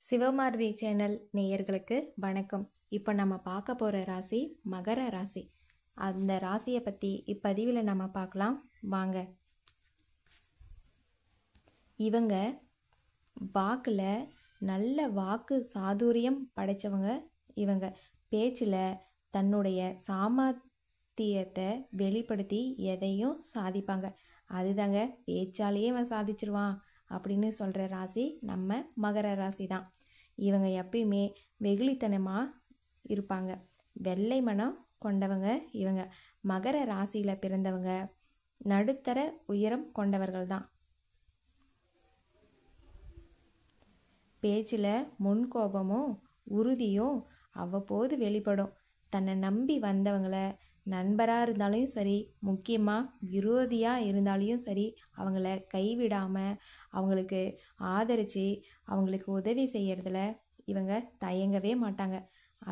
சிவமாருதி channel நேயர்களுக்கு வணக்கம். இப்போ நம்ம பார்க்க போகிற ராசி மகர ராசி. அந்த ராசியை பற்றி இப்பதிவில் நம்ம பார்க்கலாம் வாங்க. இவங்க வாக்கில் நல்ல வாக்கு சாதுரியம் படைத்தவங்க. இவங்க பேச்சில் தன்னுடைய சாமர்த்தியத்தை வெளிப்படுத்தி எதையும் சாதிப்பாங்க. அதுதாங்க பேச்சாலேயே அவன் சாதிச்சிருவான் அப்படின்னு சொல்கிற ராசி நம்ம மகர ராசி தான். இவங்க எப்பயுமே வெகுளித்தனமாக இருப்பாங்க. வெள்ளை மனம் கொண்டவங்க. இவங்க மகர ராசியில் பிறந்தவங்க நடுத்தர உயரம் கொண்டவர்கள் தான். பேச்சில் முன்கோபமும் உறுதியும் அவ்வப்போது வெளிப்படும். தன்னை நம்பி வந்தவங்களை நண்பராக இருந்தாலும் சரி, முக்கியமாக விரோதியாக இருந்தாலும் சரி, அவங்கள கைவிடாமல் அவங்களுக்கு ஆதரித்து அவங்களுக்கு உதவி செய்கிறதுல இவங்க தயங்கவே மாட்டாங்க.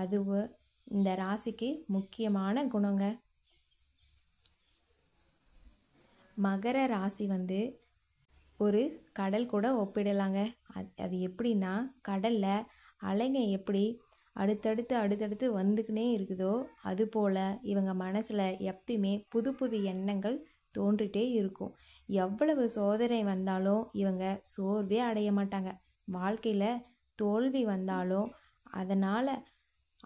அதுவும் இந்த ராசிக்கு முக்கியமான குணங்க. மகர ராசி ஒரு கடல் கூட ஒப்பிடலாங்க. அது எப்படின்னா, கடலில் அலைங்க எப்படி அடுத்தடுத்து வந்துக்கினே இருக்குதோ அதுபோல் இவங்க மனசில் எப்பயுமே புது புது எண்ணங்கள் தோன்றிட்டே இருக்கும். எவ்வளவு சோதனை வந்தாலும் இவங்க சோர்வே அடைய மாட்டாங்க. வாழ்க்கையில் தோல்வி வந்தாலும்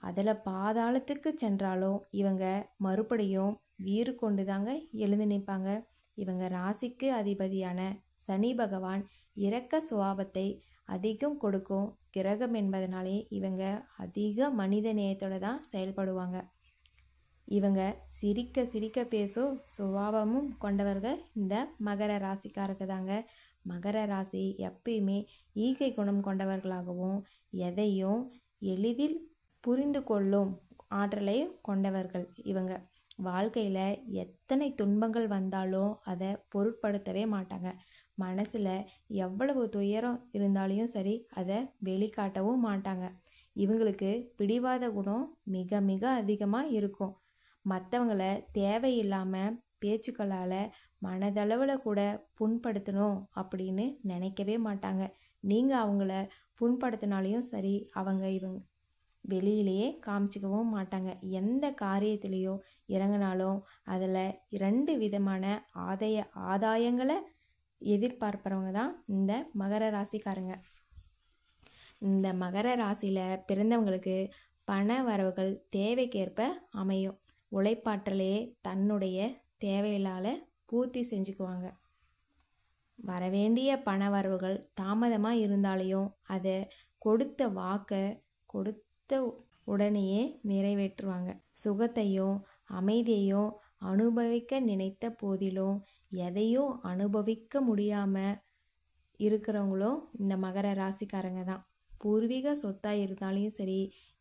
அதில் பாதாளத்துக்கு சென்றாலும் இவங்க மறுபடியும் வீறு கொண்டு தாங்க எழுந்து நிற்பாங்க. இவங்க ராசிக்கு அதிபதியான சனி பகவான் இரக்க சுபாவத்தை அதிகம் கொடுக்கும் கிரகம் என்பதனாலே இவங்க அதிக மனித நேயத்தோடு தான் செயல்படுவாங்க. இவங்க சிரிக்க சிரிக்க பேசும் சுபாவமும் கொண்டவர்கள் இந்த மகர ராசிக்காரங்க தாங்க. மகர ராசி எப்பயுமே ஈகை குணம் கொண்டவர்களாகவும் எதையும் எளிதில் புரிந்து கொள்ளும் ஆற்றலை கொண்டவர்கள். இவங்க வாழ்க்கையில் எத்தனை துன்பங்கள் வந்தாலும் அதை பொருட்படுத்தவே மாட்டாங்க. மனசில் எவ்வளவு துயரம் இருந்தாலும் சரி, அதை வெளிக்காட்டவும் மாட்டாங்க. இவங்களுக்கு பிடிவாத குணம் மிக மிக அதிகமாக இருக்கும். மற்றவங்களை தேவையில்லாமல் பேச்சுக்களால் மனதளவில் கூட புண்படுத்தணும் அப்படின்னு நினைக்கவே மாட்டாங்க. நீங்கள் அவங்கள புண்படுத்தினாலையும் சரி, இவங்க வெளியிலேயே காமிச்சிக்கவும் மாட்டாங்க. எந்த காரியத்திலேயோ இறங்கினாலும் அதில் 2 விதமான ஆதாயங்களை எதிர்பார்ப்பறவங்க தான் இந்த மகர ராசிக்காரங்க. இந்த மகர ராசியில் பிறந்தவங்களுக்கு பண வரவுகள் தேவைக்கேற்ப அமையும். உழைப்பாற்றலே தன்னுடைய தேவைகளால் பூர்த்தி செஞ்சுக்குவாங்க. வரவேண்டிய பண வரவுகள் தாமதமாக இருந்தாலையும் அதை கொடுத்த வாக்கை கொடுத்த உடனேயே நிறைவேற்றுவாங்க. சுகத்தையும் அமைதியையும் அனுபவிக்க நினைத்த போதிலும் எதையும் அனுபவிக்க முடியாமல் இருக்கிறவங்களும் இந்த மகர ராசிக்காரங்க தான். பூர்வீக சொத்தாக இருந்தாலும் சரி,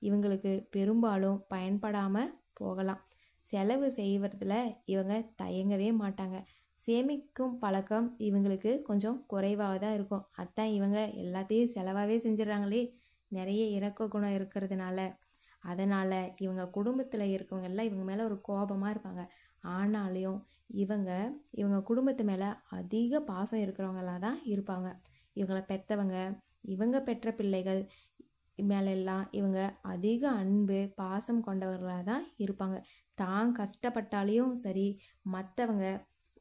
இவங்களுக்கு பெரும்பாலும் பயன்படாமல் போகலாம். செலவு செய்வதில் இவங்க தயங்கவே மாட்டாங்க. சேமிக்கும் பழக்கம் இவங்களுக்கு கொஞ்சம் குறைவாக தான் இருக்கும். அதான் இவங்க எல்லாத்தையும் செலவாகவே செஞ்சிடறாங்களே, நிறைய இறக்க குணம் இருக்கிறதுனால. அதனால் இவங்க குடும்பத்தில் இருக்கவங்க எல்லாம் இவங்க மேலே ஒரு கோபமாக இருப்பாங்க. ஆனாலும் இவங்க குடும்பத்து மேலே அதிக பாசம் இருக்கிறவங்களாக தான் இருப்பாங்க. இவங்களை பெற்றவங்க, இவங்க பெற்ற பிள்ளைகள் மேலெல்லாம் இவங்க அதிக அன்பு பாசம் கொண்டவர்களாக தான் இருப்பாங்க. தான் கஷ்டப்பட்டாலையும் சரி, மற்றவங்க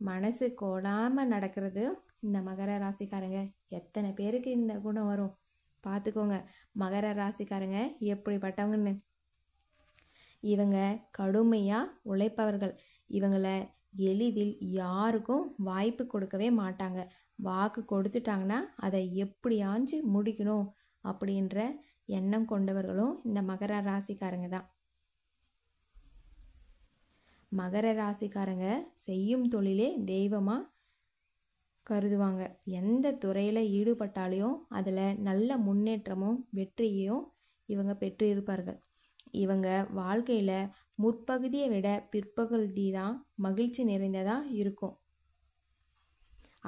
மனசு கோடாமல் நடக்கிறது இந்த மகர ராசிக்காரங்க. எத்தனை பேருக்கு இந்த குணம் வரும் பார்த்துக்கோங்க. மகர ராசிக்காரங்க எப்படிப்பட்டவங்கன்னு. இவங்க கடுமையாக உழைப்பவர்கள். இவங்களை எளிதில் யாருக்கும் வாய்ப்பு கொடுக்கவே மாட்டாங்க. வாக்கு கொடுத்துட்டாங்கன்னா அதை எப்படியாச்சு முடிக்கணும் அப்படின்ற எண்ணம் கொண்டவர்களும் இந்த மகர ராசிக்காரங்க தான். மகர ராசிக்காரங்க செய்யும் தொழிலே தெய்வமாக கருதுவாங்க. எந்த துறையில் ஈடுபட்டாலையும் அதில் நல்ல முன்னேற்றமும் வெற்றியையும் இவங்க பெற்று இருப்பார்கள். இவங்க வாழ்க்கையில் முற்பகுதியை விட பிற்பகுதி தான் மகிழ்ச்சி நிறைந்ததாக இருக்கும்.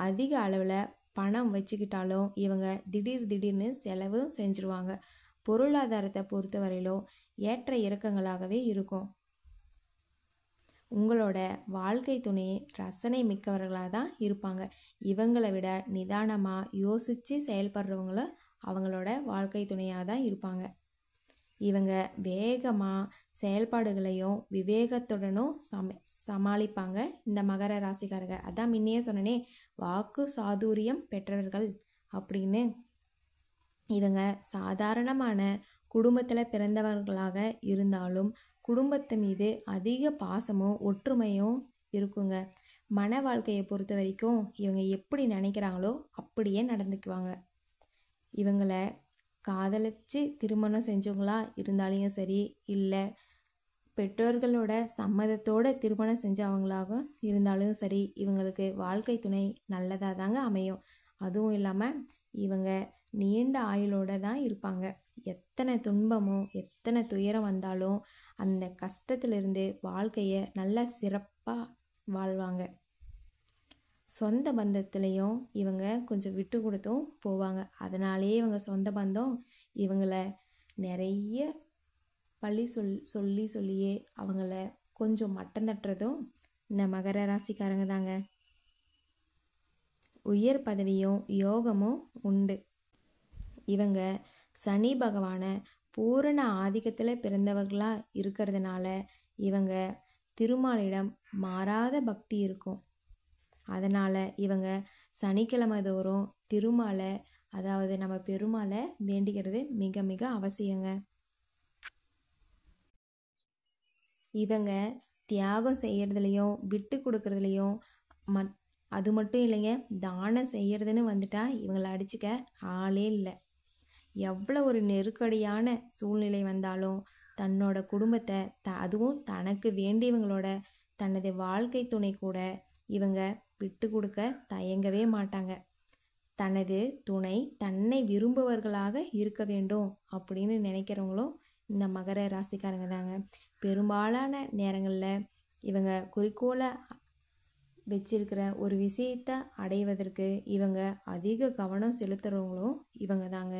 அதிக அளவில் பணம் வச்சுக்கிட்டாலும் இவங்க திடீர்னு செலவு செஞ்சுருவாங்க. பொருளாதாரத்தை பொறுத்தவரையிலும் ஏற்ற இறக்கங்களாகவே இருக்கும். உங்களோட வாழ்க்கை துணை ரசனை மிக்கவர்களாக தான் இருப்பாங்க. இவங்களை விட நிதானமாக யோசித்து செயல்படுறவங்கள அவங்களோட வாழ்க்கை துணையாக தான் இருப்பாங்க. இவங்க வேகமாக செயல்பாடுகளையும் விவேகத்துடனும் சமாளிப்பாங்க. இந்த மகர ராசிக்காரங்க அதான் முன்னையே சொன்னனே, வாக்கு சாதுரியம் பெற்றவர்கள் அப்படின்னு. இவங்க சாதாரணமான குடும்பத்தில் பிறந்தவர்களாக இருந்தாலும் குடும்பத்து மீது அதிக பாசமும் ஒற்றுமையும் இருக்குங்க. மன வாழ்க்கையை பொறுத்த வரைக்கும் இவங்க எப்படி நினைக்கிறாங்களோ அப்படியே நடந்துக்குவாங்க. இவங்களை காதலிச்சு திருமணம் செஞ்சவங்களா இருந்தாலையும் சரி, இல்லை பெற்றோர்களோட சம்மதத்தோடு திருமணம் செஞ்சவங்களாக இருந்தாலும் சரி, இவங்களுக்கு வாழ்க்கை துணை நல்லதாக தாங்க அமையும். அதுவும் இல்லாமல் இவங்க நீண்ட ஆயுளோடு தான் இருப்பாங்க. எத்தனை துன்பமோ எத்தனை துயரம் வந்தாலும் அந்த கஷ்டத்திலிருந்து வாழ்க்கையை நல்லா சிறப்பாக வாழ்வாங்க. சொந்த பந்தத்துலேயும் இவங்க கொஞ்சம் விட்டு கொடுத்தும் போவாங்க. அதனாலேயே இவங்க சொந்த பந்தம் இவங்களை நிறைய பழி சொல்லியே அவங்கள கொஞ்சம் மட்டம் தட்டுறதும் இந்த மகர ராசிக்காரங்க தாங்க. உயர் பதவியும் யோகமும் உண்டு. இவங்க சனி பகவானை பூரண ஆதிக்கத்தில் பிறந்தவர்களாக இருக்கிறதுனால இவங்க திருமாலிடம் மாறாத பக்தி இருக்கும். அதனால் இவங்க சனிக்கிழமை தோறும் திருமாலை, அதாவது நம்ம பெருமாளை வேண்டிக்கிறது மிக மிக அவசியங்க. இவங்க தியாகம் செய்கிறதுலையும் விட்டு கொடுக்கறதுலையும் அது மட்டும் இல்லைங்க, தானம் செய்கிறதுன்னு வந்துட்டா இவங்களை அடிச்சுக்க ஆளே இல்லை. எவ்வளோ ஒரு நெருக்கடியான சூழ்நிலை வந்தாலும் தன்னோட குடும்பத்தை அதுவும் தனக்கு வேண்டியவங்களோட தனது வாழ்க்கை துணை கூட இவங்க விட்டு கொடுக்க தயங்கவே மாட்டாங்க. தனது துணை தன்னை விரும்புவர்களாக இருக்க வேண்டும் அப்படின்னு நினைக்கிறவங்களும் இந்த மகர ராசிக்காரங்க தாங்க. பெரும்பாலான நேரங்களில் இவங்க குறிக்கோளை வச்சிருக்கிற ஒரு விஷயத்தை அடைவதற்கு இவங்க அதிக கவனம் செலுத்துகிறவங்களும் இவங்க தாங்க.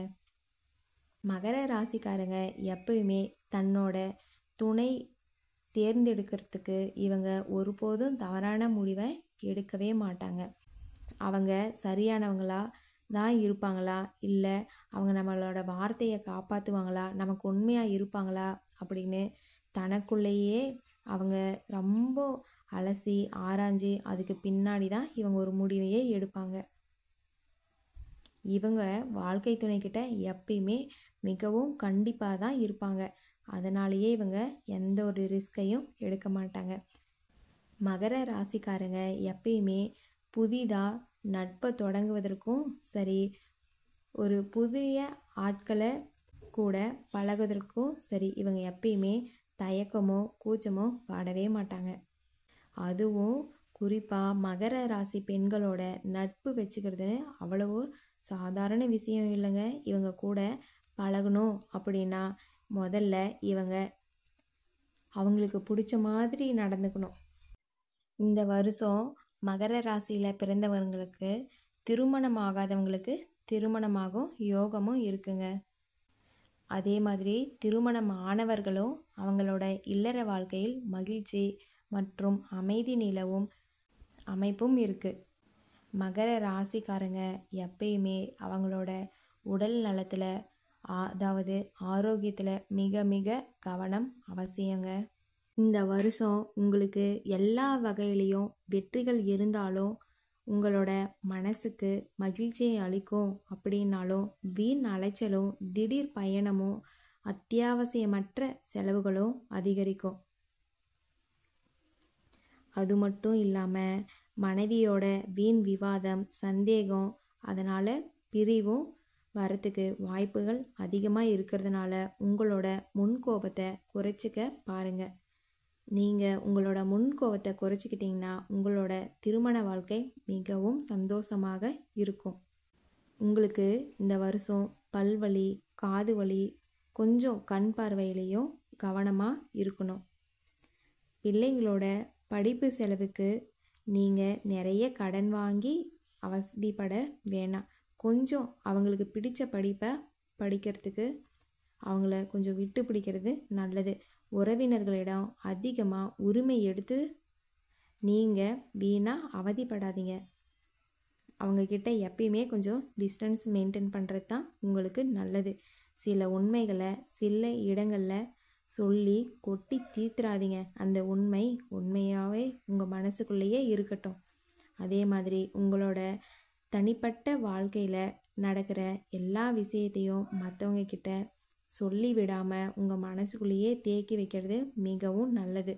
மகர ராசிக்காரங்க எப்பயுமே தன்னோட துணை தேர்ந்தெடுக்கிறதுக்கு இவங்க ஒருபோதும் தவறான முடிவை எடுக்கவே மாட்டாங்க. அவங்க சரியானவங்களா தான் இருப்பாங்களா, இல்லை அவங்க நம்மளோட வார்த்தையை காப்பாற்றுவாங்களா, நமக்கு உண்மையாக இருப்பாங்களா அப்படின்னு தனக்குள்ளேயே அவங்க ரொம்ப அலசி ஆராய்ஞ்சு அதுக்கு பின்னாடி தான் இவங்க ஒரு முடிவையே எடுப்பாங்க. இவங்க வாழ்க்கை துணைக்கிட்ட எப்பயுமே மிகவும் கண்டிப்பாக தான் இருப்பாங்க. அதனாலேயே இவங்க எந்த ஒரு ரிஸ்கையும் எடுக்க மாட்டாங்க. மகர ராசிக்காரங்க எப்பயுமே புதிதாக நட்பை தொடங்குவதற்கும் சரி, ஒரு புதிய ஆட்களை கூட பழகுவதற்கும் சரி, இவங்க எப்பயுமே தயக்கமோ கூச்சமோ பாடவே மாட்டாங்க. அதுவும் குறிப்பாக மகர ராசி பெண்களோட நட்பு வச்சுக்கிறதுன்னு அவ்வளவோ சாதாரண விஷயம் இல்லைங்க. இவங்க கூட பழகணும் அப்படின்னா முதல்ல இவங்க அவங்களுக்கு பிடிச்ச மாதிரி நடந்துக்கணும். இந்த வருஷம் மகர ராசியில் பிறந்தவங்களுக்கு திருமணமாகாதவங்களுக்கு திருமணமாகும் யோகமும் இருக்குங்க. அதே மாதிரி திருமணம் ஆனவர்களும் அவங்களோட இல்லற வாழ்க்கையில் மகிழ்ச்சி மற்றும் அமைதி நிலவும் அமைப்பும் இருக்குது. மகர ராசிக்காரங்க எப்பயுமே அவங்களோட உடல் நலத்தில், அதாவது ஆரோக்கியத்தில் மிக மிக கவனம் அவசியங்க. இந்த வருஷம் உங்களுக்கு எல்லா வகையிலையும் வெற்றிகள் இருந்தாலும் உங்களோட மனசுக்கு மகிழ்ச்சியை அளிக்கும் அப்படின்னாலும் வீண் அலைச்சலும் திடீர் பயணமும் அத்தியாவசியமற்ற செலவுகளும் அதிகரிக்கும். அது மட்டும் இல்லாமல் மனைவியோட வீண் விவாதம், சந்தேகம், அதனால் பிரிவும் வரத்துக்கு வாய்ப்புகள் அதிகமாக இருக்கிறதுனால உங்களோட முன்கோபத்தை குறைச்சிக்க பாருங்கள். நீங்கள் உங்களோட முன்கோபத்தை குறைச்சிக்கிட்டிங்கன்னா உங்களோட திருமண வாழ்க்கை மிகவும் சந்தோஷமாக இருக்கும். உங்களுக்கு இந்த வருஷம் பல்வலி, காது வலி, கொஞ்சம் கண் பார்வையிலையும் கவனமாக இருக்கணும். பிள்ளைங்களோட படிப்பு செலவுக்கு நீங்கள் நிறைய கடன் வாங்கி அவதிப்பட வேணாம். கொஞ்சம் அவங்களுக்கு பிடிச்ச படிப்பை படிக்கிறதுக்கு அவங்கள கொஞ்சம் விட்டு பிடிக்கிறது நல்லது. உறவினர்களிடம் அதிகமாக உரிமை எடுத்து நீங்கள் வீணாக அவதிப்படாதீங்க. அவங்கக்கிட்ட எப்பயுமே கொஞ்சம் டிஸ்டன்ஸ் மெயின்டைன் பண்ணுறது தான் உங்களுக்கு நல்லது. சில உண்மைகளை சில இடங்களில் சொல்லி கொட்டி தீர்த்துறாதீங்க. அந்த உண்மை உண்மையாகவே உங்கள் மனசுக்குள்ளேயே இருக்கட்டும். அதே மாதிரி உங்களோட தனிப்பட்ட வாழ்க்கையில் நடக்கிற எல்லா விஷயத்தையும் மற்றவங்க கிட்ட சொல்லி விடாமல் உங்கள் மனசுக்குள்ளேயே தேக்கி வைக்கிறது மிகவும் நல்லது.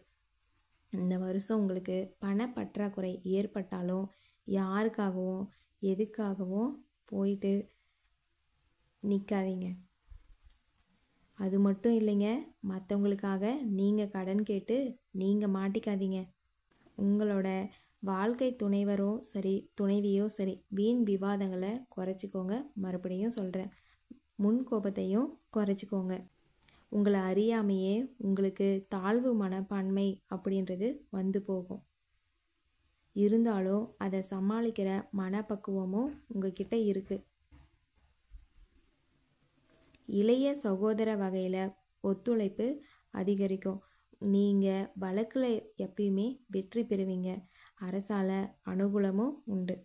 இந்த வருஷம் உங்களுக்கு பணப்பற்றாக்குறை ஏற்பட்டாலும் யாருக்காகவும் எதுக்காகவும் போயிட்டு நிற்காதீங்க. அது மட்டும் இல்லைங்க, மற்றவங்களுக்காக நீங்கள் கடன் கேட்டு நீங்கள் மாட்டிக்காதீங்க. உங்களோட வாழ்க்கை துணைவரோ சரி துணைவியோ சரி வீண் விவாதங்களை குறைச்சிக்கோங்க. மறுபடியும் சொல்கிறேன், முன் கோபத்தையும் குறைச்சிக்கோங்க. உங்களை அறியாமையே உங்களுக்கு தாழ்வு மனப்பான்மை அப்படின்றது வந்து போகும். இருந்தாலும் அதை சமாளிக்கிற மனப்பக்குவமும் உங்ககிட்ட இருக்குது. இளைய சகோதர வகையில் ஒத்துழைப்பு அதிகரிக்கும். நீங்கள் வழக்கில் எப்பயுமே வெற்றி பெறுவீங்க. அரசால அனுகூலமும் உண்டு.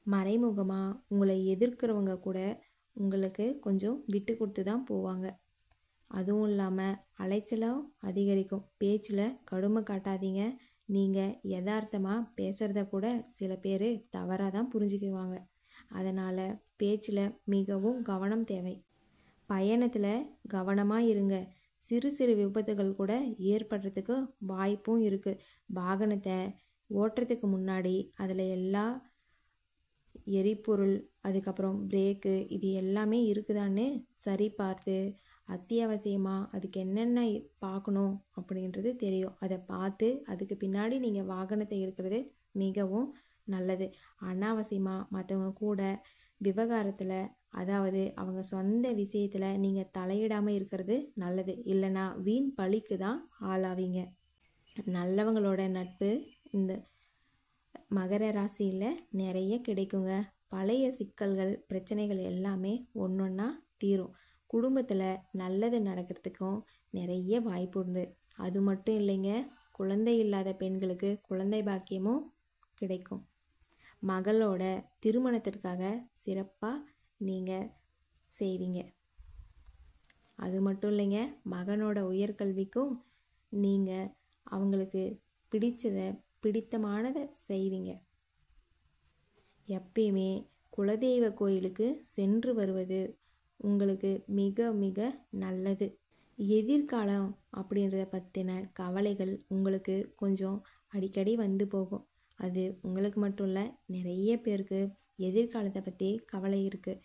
மறைமுகமாக உங்களை எதிர்க்கிறவங்க கூட உங்களுக்கு கொஞ்சம் விட்டு கொடுத்து தான் போவாங்க. அதுவும் இல்லாமல் அலைச்சலும் அதிகரிக்கும். பேச்சில் கடுமை காட்டாதீங்க. நீங்கள் யதார்த்தமாக பேசுகிறத கூட சில பேர் தவறாக தான் புரிஞ்சுக்குவாங்க. அதனால் பேச்சில் மிகவும் கவனம் தேவை. பயணத்தில் கவனமாக இருங்க. சிறு சிறு விபத்துகள் கூட ஏற்படுறதுக்கு வாய்ப்பும் இருக்குது. வாகனத்தை ஓட்டுறதுக்கு முன்னாடி அதில் எல்லா எரிபொருள் அதுக்கப்புறம் பிரேக்கு இது எல்லாமே இருக்குதான்னு சரி பார்த்து அத்தியாவசியமாக அதுக்கு என்னென்ன பார்க்கணும் அப்படின்றது தெரியும். அதை பார்த்து அதுக்கு பின்னாடி நீங்கள் வாகனத்தை எடுக்கிறது மிகவும் நல்லது. அனாவசியமாக மற்றவங்க கூட விவகாரத்தில் அதாவது அவங்க சொந்த விஷயத்தில் நீங்கள் தலையிடாமல் இருக்கிறது நல்லது. இல்லைனா வீண் பழிக்கு தான் ஆளாவீங்க. நல்லவங்களோட நட்பு இந்த மகர ராசியில் நிறைய கிடைக்குங்க. பழைய சிக்கல்கள் பிரச்சனைகள் எல்லாமே ஒன்றொன்னா தீரும். குடும்பத்தில் நல்லது நடக்கிறதுக்கும் நிறைய வாய்ப்பு உண்டு. அது மட்டும் இல்லைங்க, குழந்தை இல்லாத பெண்களுக்கு குழந்தை பாக்கியமும் கிடைக்கும். மகளோட திருமணத்திற்காக சிறப்பாக நீங்கள் செய்வீங்க. அது மட்டும் இல்லைங்க, மகனோட உயர்கல்விக்கும் நீங்கள் அவங்களுக்கு பிடித்தமானதை செய்வீங்க. எப்பயுமே குலதெய்வ கோயிலுக்கு சென்று வருவது உங்களுக்கு மிக மிக நல்லது. எதிர்காலம் அப்படின்றத பற்றின கவலைகள் உங்களுக்கு கொஞ்சம் அடிக்கடி வந்து போகும். அது உங்களுக்கு மட்டும் இல்லை, நிறைய பேருக்கு எதிர்காலத்தை பற்றி கவலை இருக்குது.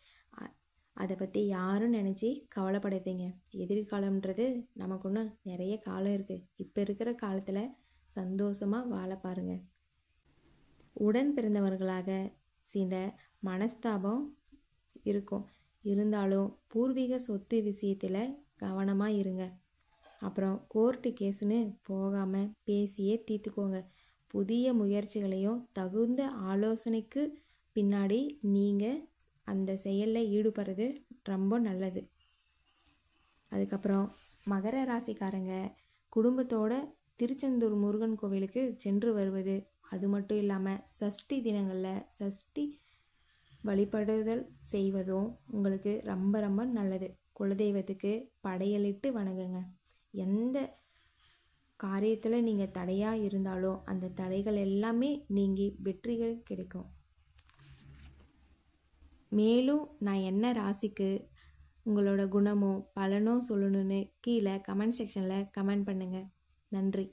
அதை பற்றி யாரும் நினச்சி கவலைப்படாதீங்க. எதிர்காலம்ன்றது நமக்கு ஒன்றும் நிறைய காலம் இருக்குது. இப்போ இருக்கிற காலத்தில் சந்தோஷமாக வாழ பாருங்க. உடன் பிறந்தவர்களாக சில மனஸ்தாபம் இருக்கும். இருந்தாலும் பூர்வீக சொத்து விஷயத்தில் கவனமாக இருங்க. அப்புறம் கோர்ட்டு கேஸுன்னு போகாமல் பேசியே தீர்த்துக்கோங்க. புதிய முயற்சிகளையும் தகுந்த ஆலோசனைக்கு பின்னாடி நீங்கள் அந்த செயலில் ஈடுபடுறது ரொம்ப நல்லது. அதுக்கப்புறம் மகர ராசிக்காரங்க குடும்பத்தோட திருச்செந்தூர் முருகன் கோவிலுக்கு சென்று வருவது, அது மட்டும் இல்லாமல் சஷ்டி தினங்களில் சஷ்டி வழிபடுதல் செய்வதும் உங்களுக்கு ரொம்ப ரொம்ப நல்லது. குலதெய்வத்துக்கு படையலிட்டு வணங்குங்க. எந்த காரியத்தில் நீங்கள் தடையாக இருந்தாலும் அந்த தடைகள் எல்லாமே நீங்கி வெற்றிகள் கிடைக்கும். மேலும் நான் என்ன ராசிக்கு உங்களோட குணமோ பலனோ சொல்லணும்னு கீழே கமெண்ட் செக்ஷனில் கமெண்ட் பண்ணுங்கள். நன்றி.